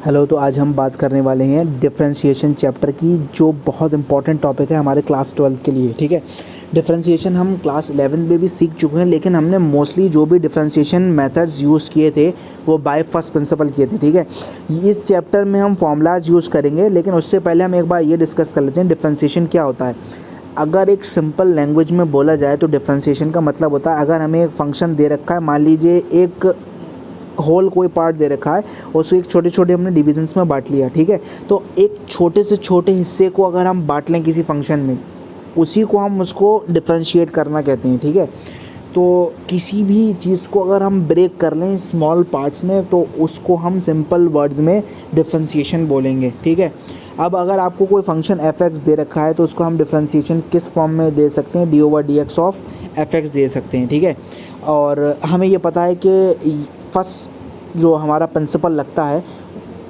Hello. तो आज हम बात करने वाले हैं डिफरेंशिएशन चैप्टर की, जो बहुत इंपॉर्टेंट टॉपिक है हमारे क्लास 12 के लिए। ठीक है, डिफरेंशिएशन हम क्लास 11 में भी सीख चुके हैं, लेकिन हमने मोस्टली जो भी डिफरेंशिएशन मेथड्स यूज़ किए थे वो बाय फर्स्ट प्रिंसिपल किए थे। ठीक है, इस चैप्टर में हम फॉर्मूलाज यूज़ करेंगे, लेकिन उससे पहले हम एक बार ये डिस्कस कर लेते हैं डिफरेंशिएशन क्या होता है। अगर एक सिंपल लैंग्वेज में बोला जाए तो डिफरेंशिएशन का मतलब होता है, अगर हमें एक फंक्शन दे रखा है, मान लीजिए एक होल कोई पार्ट दे रखा है, उसको एक छोटे छोटे हमने डिविजन्स में बांट लिया। ठीक है, तो एक छोटे से छोटे हिस्से को अगर हम बांट लें किसी फंक्शन में, उसी को हम उसको डिफरेंशिएट करना कहते हैं। ठीक है, तो किसी भी चीज़ को अगर हम ब्रेक कर लें स्मॉल पार्ट्स में, तो उसको हम सिंपल वर्ड्स में डिफरेंशिएशन बोलेंगे। ठीक है, अब अगर आपको कोई फंक्शन एफ एक्स दे रखा है तो उसको हम डिफरेंशिएशन किस फॉर्म में दे सकते हैं, d over d x of f x दे सकते हैं। ठीक है, और हमें ये पता है कि फर्स्ट जो हमारा प्रिंसिपल लगता है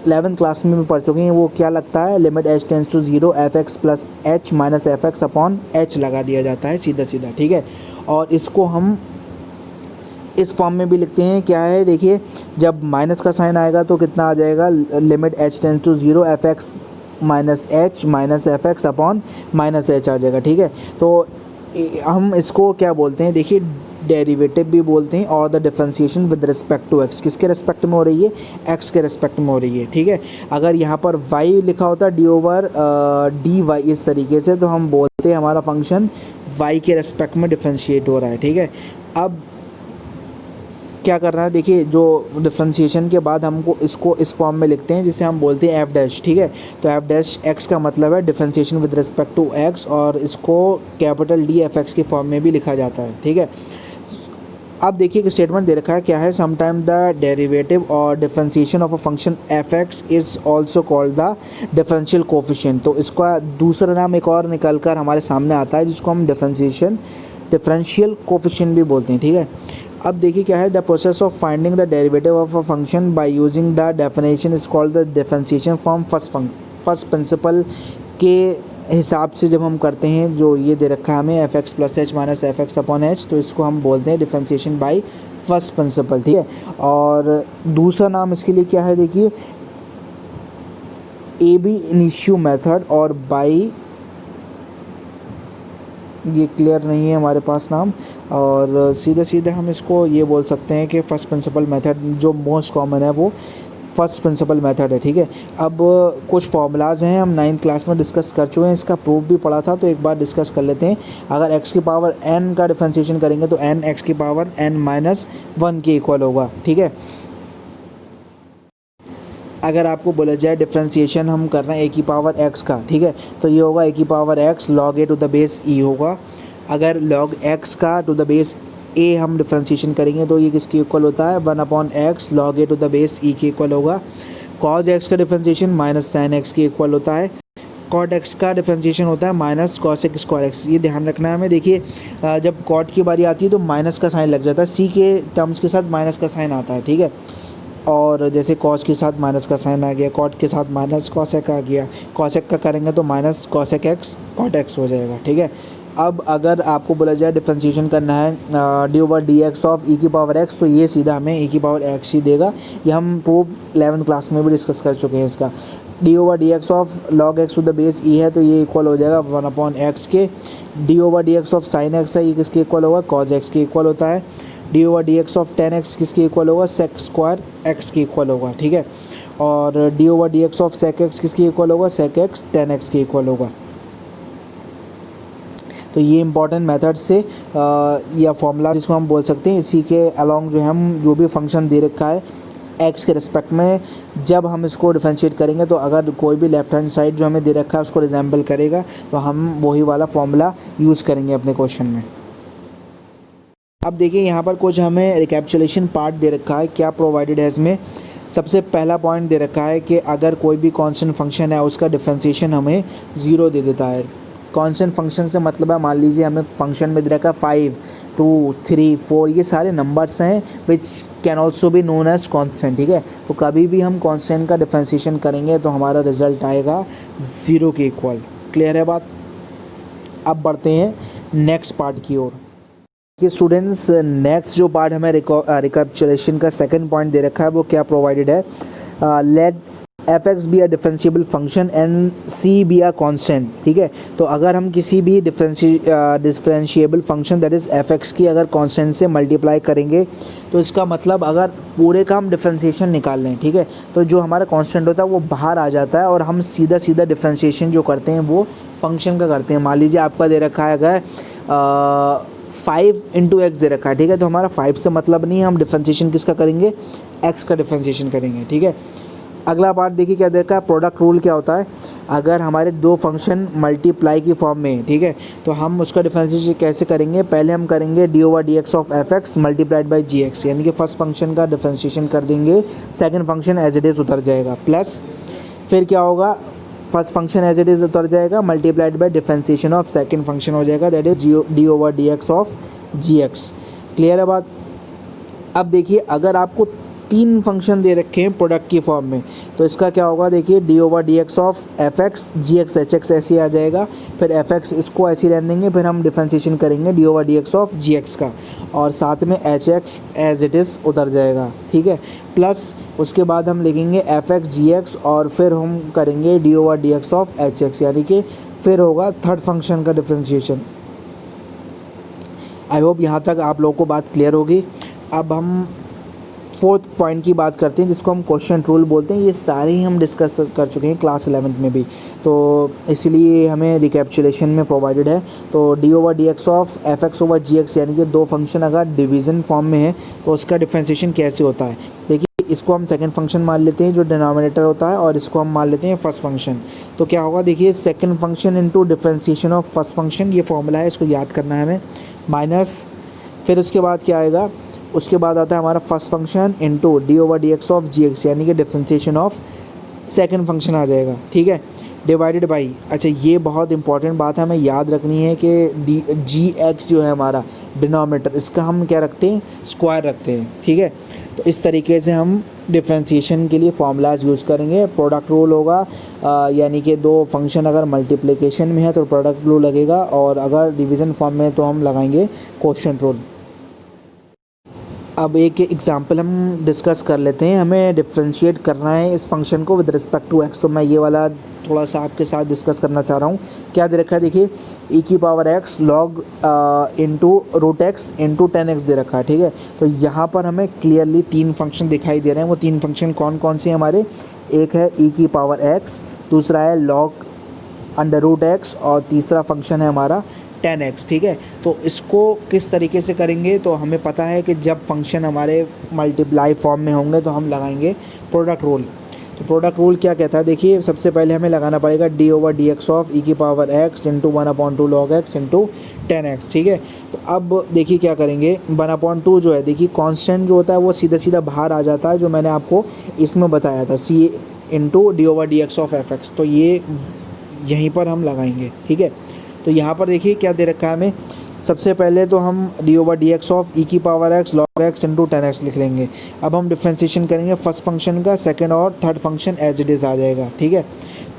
11th क्लास में पढ़ चुके हैं, वो क्या लगता है, limit h tends to 0 f x plus h minus f x upon h लगा दिया जाता है सीधा सीधा। ठीक है, और इसको हम इस फॉर्म में भी लिखते हैं, क्या है देखिए, जब माइनस का साइन आएगा तो कितना आ जाएगा, limit h tends to 0 f x minus f x upon minus h आ जाएगा। ठीक है, तो हम इसको क्या बोलते हैं, देखिए डेरिवेटिव भी बोलते हैं, और the differentiation with respect to x, किसके रिस्पेक्ट में हो रही है, एक्स के रिस्पेक्ट में हो रही है। ठीक है, अगर यहाँ पर वाई लिखा होता डी ओवर डी वाई इस तरीके से, तो हम बोलते हैं हमारा फंक्शन वाई के रिस्पेक्ट में डिफरेंशिएट हो रहा है। ठीक है, अब क्या करना है, देखिए जो डिफरेंशिएशन के बाद हमको इसको इस फॉर्म में लिखते हैं जिसे हम बोलते हैं एफ डैश। ठीक है, तो एफ डैश एक्स का मतलब है differentiation with respect to x, और इसको कैपिटल डी एफ एक्स के फॉर्म में भी लिखा जाता है। ठीक है, अब देखिए कि स्टेटमेंट दे रखा है, क्या है, समटाइम द डेरिवेटिव और differentiation of a function F x is also called the differential coefficient. तो इसका दूसरा नाम एक और निकल कर हमारे सामने आता है, जिसको हम डिफरेंशियल कोफिशिएंट भी बोलते हैं। ठीक है, अब देखिए क्या है, the process of finding the derivative of a function by using the definition is called the differentiation from first principle के हिसाब से जब हम करते हैं, जो ये दे रखा है हमें F x plus h minus f x upon H, तो इसको हम बोलते हैं डिफरेंशिएशन बाय फर्स्ट प्रिंसिपल। ठीक है, और दूसरा नाम इसके लिए क्या है, देखिए ए बी इनिशियो मेथड, और बाई, ये क्लियर नहीं है हमारे पास नाम, और सीधे सीधे हम इसको ये बोल सकते हैं कि फर्स्ट प्रिंसिपल मेथड जो मोस्ट कॉमन है वो फर्स्ट प्रिंसिपल मेथड है। ठीक है, अब कुछ फार्मूलाज हैं, हम 9th क्लास में डिस्कस कर चुके हैं, इसका प्रूफ भी पढ़ा था, तो एक बार डिस्कस कर लेते हैं। अगर x की पावर n का डिफरेंशिएशन करेंगे तो n x की पावर n माइनस 1 के इक्वल होगा। ठीक है, अगर आपको बोला जाए डिफरेंशिएशन हम कर रहे हैं a की पावर x का, ठीक है, तो ये होगा a की power x log a to the base e होगा। अगर log x का टू द बेस a हम डिफरेंशिएशन करेंगे तो ये किसके इक्वल होता है, 1 upon x log a to the base e के इक्वल होगा। cos x का डिफरेंशिएशन माइनस sin x के इक्वल होता है। cot x का डिफरेंशिएशन होता है minus cos x square x। ये ध्यान रखना है हमें, देखिए जब cot की बारी आती है तो माइनस का साइन लग जाता है, c के टर्म्स के साथ माइनस का साइन आता है। ठीक है, और जैसे cos के साथ माइनस का साइन आ गया, cot के साथ माइनस cosec आ गया, cosec का करेंगे तो minus cosec x cot x हो जाएगा। ठीक है, अब अगर आपको बोला जाए डिफरेंशिएशन करना है d over d x of e की पावर एक्स, तो ये सीधा हमें ई की पावर एक्स ही देगा। ये हम प्रूफ 11th क्लास में भी डिस्कस कर चुके हैं इसका। D over d x of log x to the base e है, तो ये इक्वल हो जाएगा 1 अपॉन एक्स के। D over d x of sine x है, ये किसके इक्वल होगा, कॉज एक्स के इक्वल होता है। D over d x of tan x किसके इक्वल होगा, सेक स्क्वायर एक्स के इक्वल होगा। ठीक है, और d over d x of sec x किसके इक्वल होगा, सेक एक्स टेन एक्स के इक्वल होगा। तो ये इंपॉर्टेंट मेथड से या फॉर्मूला जिसको हम बोल सकते हैं, इसी के अलॉन्ग जो है हम जो भी फंक्शन दे रखा है एक्स के रिस्पेक्ट में, जब हम इसको डिफरेंशिएट करेंगे तो अगर कोई भी लेफ्ट हैंड साइड जो हमें दे रखा है उसको रिजेंबल करेगा, तो हम वही वाला फॉर्मूला यूज़ करेंगे अपने क्वेश्चन में। अब देखिए यहाँ पर कुछ हमें रिकैप्चुलेशन पार्ट दे रखा है, क्या प्रोवाइडेड है इसमें। सबसे पहला पॉइंट दे रखा है कि अगर कोई भी कांस्टेंट फंक्शन है उसका डिफरेंशिएशन हमें 0 दे देता है। कांस्टेंट फंक्शन से मतलब है, मान लीजिए हमें फंक्शन में दे रखा है 5, 2, 3, 4, ये सारे नंबर्स हैं which can also be known as constant. ठीक है, तो कभी भी हम कांस्टेंट का डिफरेंशिएशन करेंगे तो हमारा रिजल्ट आएगा 0 के इक्वल। क्लियर है बात। अब बढ़ते हैं नेक्स्ट पार्ट की ओर। कि स्टूडेंट्स नेक्स्ट जो पार्ट हमें रिकैप्चुलेशन का सेकंड पॉइंट दे रखा है वो क्या प्रोवाइडेड है, let f x be a differentiable function and c be a constant, ठीक है। तो अगर हम किसी भी differentiable function that is f x की अगर कांस्टेंट से मल्टीप्लाई करेंगे तो इसका मतलब अगर पूरे का हम डिफरेंशिएशन निकाल लें, ठीक है, तो जो हमारा कांस्टेंट होता है वो बाहर आ जाता है और हम सीधा सीधा डिफरेंशिएशन जो करते हैं वो फंक्शन का करते हैं। मान लीजिए आपका दे रखा है अगर 5 इंटू एक्स दे रखा है, ठीक है, तो हमारा 5 से मतलब नहीं है, हम डिफरेंशिएशन किसका करेंगे, एक्स का डिफरेंशिएशन करेंगे, ठीक है। अगला पार्ट देखिए क्या दे रखा है, प्रोडक्ट रूल क्या होता है। अगर हमारे दो फंक्शन मल्टीप्लाई की फॉर्म में, ठीक है, तो हम उसका डिफरेंशिएशन कैसे करेंगे, पहले हम करेंगे d over d x of f x multiplied by g x, यानी कि फर्स्ट फंक्शन का डिफरेंशिएशन कर देंगे, second function as it is उतर जाएगा, प्लस फिर क्या होगा, first function as it is उतर जाएगा multiplied by differentiation of second function हो जाएगा, that is d over d x of g x. Clear है बात। अब देखिए अगर आपको तीन फंक्शन दे रखे हैं प्रोडक्ट की फॉर्म में, तो इसका क्या होगा, देखिए d over d x of f x g x h x ऐसे आ जाएगा, फिर एफ एक्स इसको ऐसे रहने देंगे, फिर हम डिफरेंशिएशन करेंगे d over d x of g x का, और साथ में h x as it is उतर जाएगा, ठीक है, प्लस उसके बाद हम लिखेंगे एफ एक्स जी एक्स और फिर हम करेंगे d over d x of H x, यानी कि फिर होगा थर्ड फंक्शन का डिफरेंशिएशन। आई होप यहाँ तक आप लोगों को बात क्लियर होगी। अब हम फोर्थ पॉइंट की बात करते हैं जिसको हम क्वेश्चन रूल बोलते हैं। ये सारे ही हम डिस्कस कर चुके हैं क्लास 11th में भी, तो इसीलिए हमें रिकैप्चुलेशन में प्रोवाइडेड है। तो d over d x of f x over g x, यानी कि दो फंक्शन अगर डिवीज़न फॉर्म में है तो उसका डिफरेंशिएशन कैसे होता है। देखिए इसको हम सेकंड फंक्शन मान लेते हैं जो डिनोमिनेटर होता है, और इसको हम मान लेते हैं फर्स्ट फंक्शन। तो क्या होगा, देखिए second function into differentiation of first function, ये फॉर्मूला है, इसको याद करना है हमें, माइनस फिर उसके बाद क्या आएगा, उसके बाद आता है हमारा first function into d over d x of g x, यानी कि डिफरेंशिएशन ऑफ सेकंड फंक्शन आ जाएगा, ठीक है, डिवाइडेड बाई, अच्छा ये बहुत इंपॉर्टेंट बात है हमें याद रखनी है कि डी जी एक्स जो है हमारा डिनोमिनेटर, इसका हम क्या रखते हैं, स्क्वायर रखते हैं, ठीक है। तो इस तरीके से हम डिफरेंशिएशन के लिए फॉर्मूलाज यूज़ करेंगे। प्रोडक्ट रूल होगा, यानी कि दो फंक्शन अगर मल्टीप्लिकेशन में है तो प्रोडक्ट रूल लगेगा, और अगर डिवीज़न फॉर्म में है तो हम लगाएंगे क्वोशिएंट रूल। अब एक एग्जांपल हम डिस्कस कर लेते हैं। हमें डिफरेंशिएट करना है इस फंक्शन को विद रिस्पेक्ट टू एक्स, तो मैं ये वाला थोड़ा सा आपके साथ डिस्कस करना चाह रहा हूँ। क्या दे रखा है, देखिए ई की power x log into root x into 10x दे रखा है, ठीक है। तो यहाँ पर हमें क्लियरली तीन फंक्शन दिखाई दे रहे हैं। वो तीन फंक्शन कौन कौन से हैं हमारे, एक है ई की पावर एक्स, दूसरा है लॉग अंडर रूट एक्स, और तीसरा फंक्शन है हमारा 10x, ठीक है। तो इसको किस तरीके से करेंगे, तो हमें पता है कि जब फंक्शन हमारे मल्टीप्लाई फॉर्म में होंगे तो हम लगाएंगे प्रोडक्ट रूल। तो प्रोडक्ट रूल क्या कहता है, देखिए सबसे पहले हमें लगाना पड़ेगा d over d x of e की power x into 1/2 log x into 10x, ठीक है। तो अब देखिए क्या करेंगे, 1/2 जो है, देखिए कांस्टेंट जो होता है वो सीधा सीधा बाहर आ जाता है, जो मैंने आपको इसमें बताया था, c into d over d x of f x, तो ये यहीं पर हम लगाएंगे, ठीक है। तो यहाँ पर देखिए क्या दे रखा है हमें, सबसे पहले तो हम d over d x of e की power x log x into 10x लिख लेंगे। अब हम डिफ्रेंशिएशन करेंगे फर्स्ट फंक्शन का, सेकंड और third function as it is आ जाएगा, ठीक है।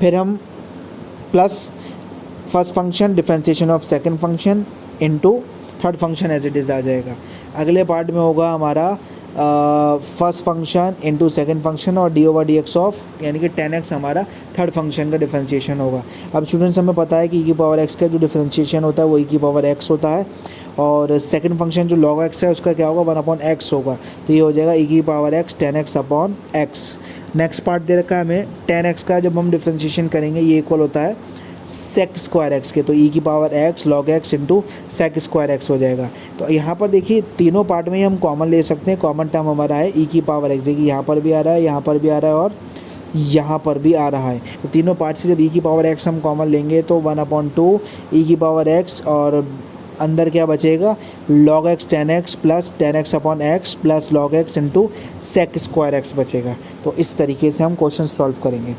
फिर हम plus first function differentiation of second function into third function as it is आ जाएगा। अगले पार्ट में होगा हमारा first function into second function और d over d x of, यानी कि 10x हमारा थर्ड फंक्शन का डिफरेंशिएशन होगा। अब स्टूडेंट्स हमें पता है कि ई की पावर एक्स का जो डिफरेंशिएशन होता है वो ई की पावर एक्स होता है, और सेकंड फंक्शन जो लॉग एक्स है उसका क्या होगा, 1/x होगा। तो ये हो जाएगा ई की power x 10x upon x. Next part दे रखा है हमें 10x का, जब हम डिफरेंशिएशन करेंगे ये इक्वल होता है सेक स्क्वायर एक्स के, तो ई की power x log x into sec square x हो जाएगा। तो यहाँ पर देखिए तीनों पार्ट में ही हम कॉमन ले सकते हैं। कॉमन टर्म हमारा है ई की पावर एक्स, देखिए यहाँ पर भी आ रहा है, यहाँ पर भी आ रहा है और यहाँ पर भी आ रहा है। तो तीनों पार्ट से जब ई की पावर एक्स हम कॉमन लेंगे तो 1/2 ई की पावर एक्स, और अंदर क्या बचेगा, log x 10x plus 10x upon x plus log x into sec square x बचेगा। तो इस तरीके से हम क्वेश्चन सॉल्व करेंगे।